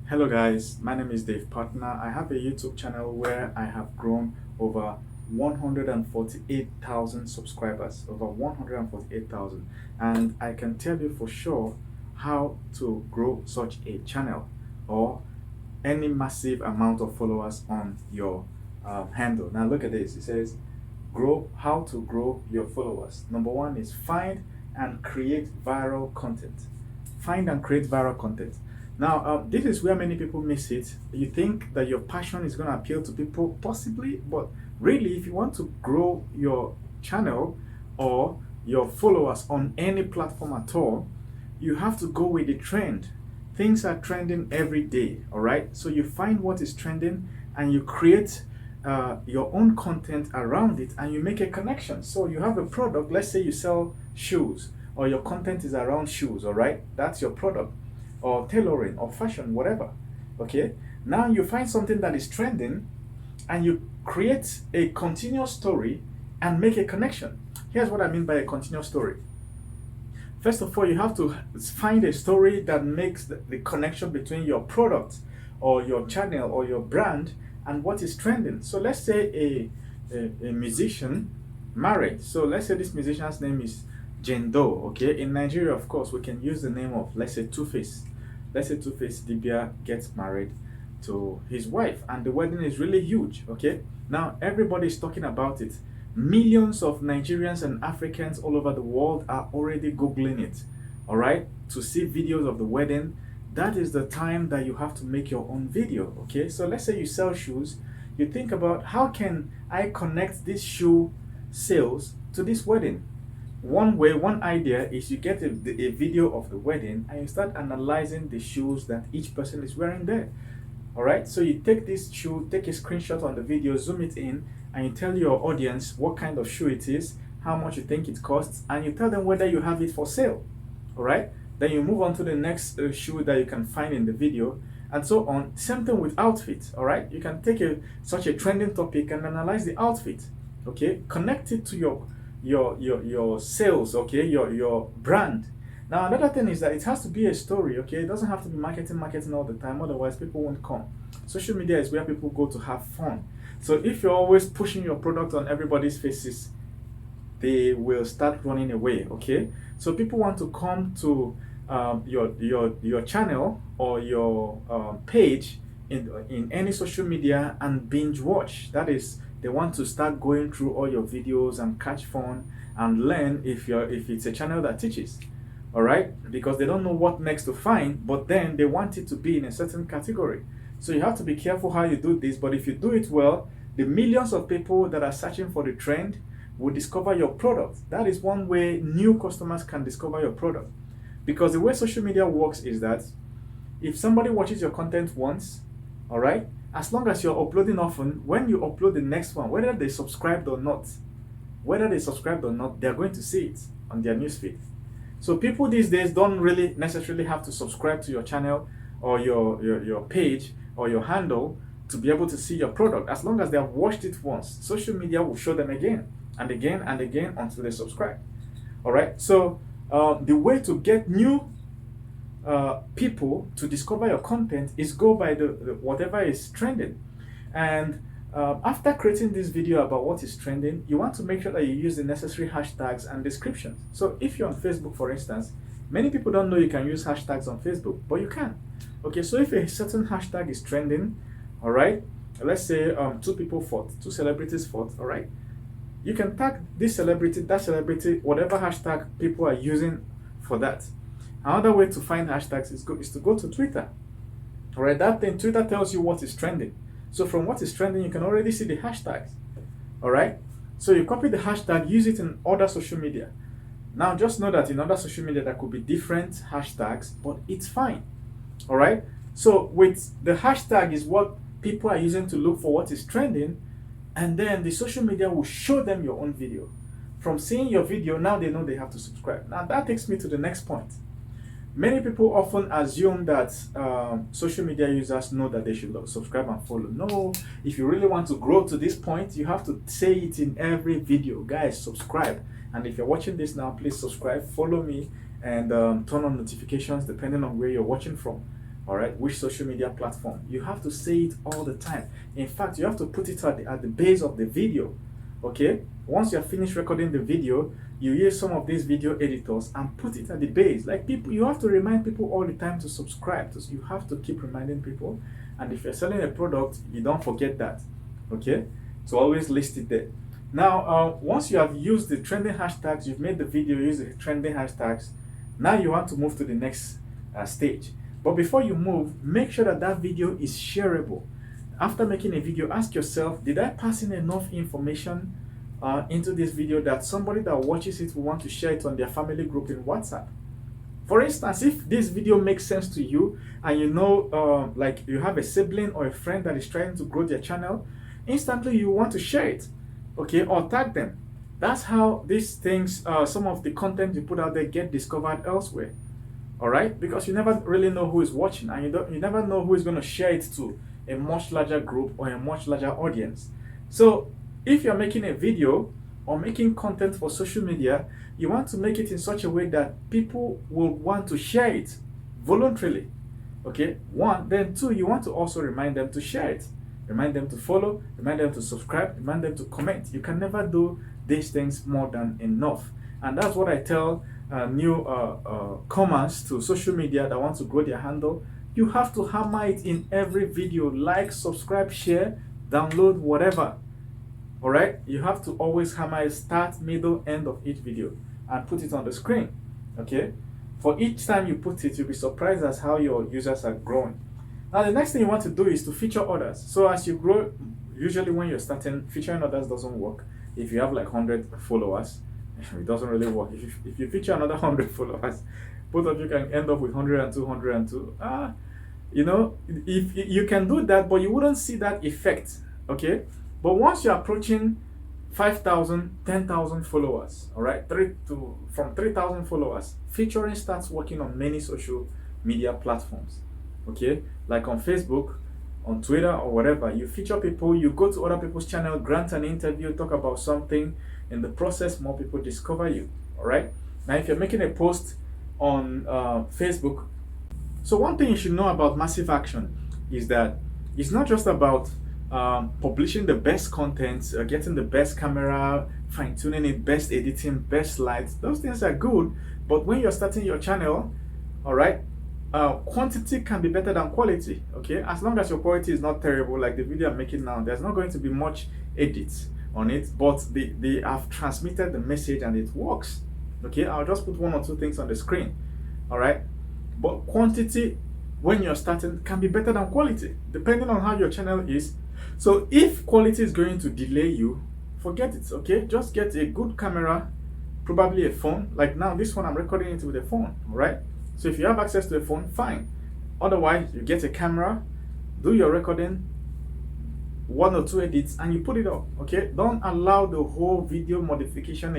Hello guys, my name is Dave Partner. I have a YouTube channel where I have grown over 148,000 subscribers, over 148,000, and I can tell you for sure how to grow such a channel or any massive amount of followers on your handle. Now look at this. It says grow how to grow your followers. Number one is find and create viral content. Find and create viral content. Now, this is where many people miss it. You think that your passion is going to appeal to people, possibly, but really, if you want to grow your channel or your followers on any platform at all, you have to go with the trend. Things are trending every day, all right? So you find what is trending and you create your own content around it and you make a connection. So you have a product, let's say you sell shoes or your content is around shoes, all right? That's your product, or tailoring or fashion, whatever. Okay, now you find something that is trending and you create a continuous story and make a connection. Here's what I mean by a continuous story. First of all, you have to find a story that makes the connection between your product or your channel or your brand and what is trending. So let's say a musician married. So let's say this musician's name is Jendo. Okay, in Nigeria, of course, we can use the name of, let's say, Two-Face. Let's say Two-Face Dibia gets married to his wife and the wedding is really huge. Okay, now everybody is talking about it. Millions of Nigerians and Africans all over the world are already Googling it, all right, to see videos of the wedding. That is the time that you have to make your own video. Okay, so let's say you sell shoes. You think about, how can I connect this shoe sales to this wedding? One way, one idea is you get a video of the wedding and you start analyzing the shoes that each person is wearing there. All right, so you take this shoe, take a screenshot on the video, zoom it in, and you tell your audience what kind of shoe it is, how much you think it costs, and you tell them whether you have it for sale. All right, then you move on to the next shoe that you can find in the video, and so on. Same thing with outfit. All right, you can take such a trending topic and analyze the outfit. Okay, connect it to your sales, okay, your brand. Now another thing is that it has to be a story. Okay, it doesn't have to be marketing all the time, otherwise people won't come. Social media is where people go to have fun. So if you're always pushing your product on everybody's faces, they will start running away. Okay, so people want to come to your channel or your page in any social media and binge watch. That is, they want to start going through all your videos and catch fun and learn if it's a channel that teaches. All right, because they don't know what next to find, but then they want it to be in a certain category. So you have to be careful how you do this, but if you do it well, the millions of people that are searching for the trend will discover your product. That is one way new customers can discover your product. Because the way social media works is that if somebody watches your content once, all right, as long as you're uploading often, when you upload the next one, whether they subscribed or not, they're going to see it on their newsfeed. So people these days don't really necessarily have to subscribe to your channel or your page or your handle to be able to see your product. As long as they have watched it once, social media will show them again and again and again until they subscribe. All right, so the way to get new people to discover your content is go by the whatever is trending. And after creating this video about what is trending, you want to make sure that you use the necessary hashtags and descriptions. So if you're on Facebook, for instance, many people don't know you can use hashtags on Facebook, but you can. Okay, so if a certain hashtag is trending, all right, let's say two celebrities fought, all right, you can tag this celebrity, that celebrity, whatever hashtag people are using for that. Another way to find hashtags is to go to Twitter. All right, that thing, Twitter tells you what is trending. So from what is trending, you can already see the hashtags. All right, so you copy the hashtag, use it in other social media. Now just know that in other social media there could be different hashtags, but it's fine. All right, so with the hashtag is what people are using to look for what is trending, and then the social media will show them your own video. From seeing your video, now they know they have to subscribe. Now that takes me to the next point. Many people often assume that social media users know that they should subscribe and follow. No, if you really want to grow to this point, you have to say it in every video. Guys, subscribe. And if you're watching this now, please subscribe, follow me, and turn on notifications depending on where you're watching from. All right, which social media platform. You have to say it all the time. In fact, you have to put it at the base of the video. Okay, once you have finished recording the video, you use some of these video editors and put it at the base. Like people, you have to remind people all the time to subscribe. So you have to keep reminding people. And if you're selling a product, you don't forget that. Okay, so always list it there. Now, once you have used the trending hashtags, you've made the video use the trending hashtags. Now you want to move to the next stage. But before you move, make sure that that video is shareable. After making a video, ask yourself, did I pass in enough information into this video that somebody that watches it will want to share it on their family group in WhatsApp? For instance, if this video makes sense to you and you know, like you have a sibling or a friend that is trying to grow their channel, instantly you want to share it, okay, or tag them. That's how these things, some of the content you put out there get discovered elsewhere. All right, because you never really know who is watching, and you never know who is going to share it to a much larger group or a much larger audience. So if you're making a video or making content for social media, you want to make it in such a way that people will want to share it voluntarily. Okay, one. Then two, you want to also remind them to share it, remind them to follow, remind them to subscribe, remind them to comment. You can never do these things more than enough. And that's what I tell new comers to social media that want to grow their handle. You have to hammer it in every video. Like, subscribe, share, download, whatever. All right, you have to always hammer it, start, middle, end of each video, and put it on the screen. Okay, for each time you put it, you'll be surprised as how your users are growing. Now the next thing you want to do is to feature others. So as you grow, usually when you're starting, featuring others doesn't work. If you have like 100 followers, it doesn't really work. If you feature another 100 followers, both of you can end up with 102, 102. You know, if you can do that, but you wouldn't see that effect. Okay, but once you're approaching 5,000, 10,000 followers, all right, from 3,000 followers, featuring starts working on many social media platforms. Okay, like on Facebook, on Twitter, or whatever. You feature people, you go to other people's channel, grant an interview, talk about something. In the process, more people discover you. All right, now if you're making a post on Facebook, so one thing you should know about massive action is that it's not just about publishing the best content, getting the best camera, fine-tuning it, best editing, best lights. Those things are good, but when you're starting your channel, all right, quantity can be better than quality. Okay, as long as your quality is not terrible, like the video I'm making now, there's not going to be much edits on it, but they have transmitted the message and it works. Okay, I'll just put one or two things on the screen. All right, but quantity when you're starting can be better than quality depending on how your channel is. So if quality is going to delay you, forget it. Okay, just get a good camera, probably a phone. Like now this one, I'm recording it with a phone. All right, so if you have access to a phone, fine. Otherwise, you get a camera, do your recording, one or two edits, and you put it up. Okay, don't allow the whole video modification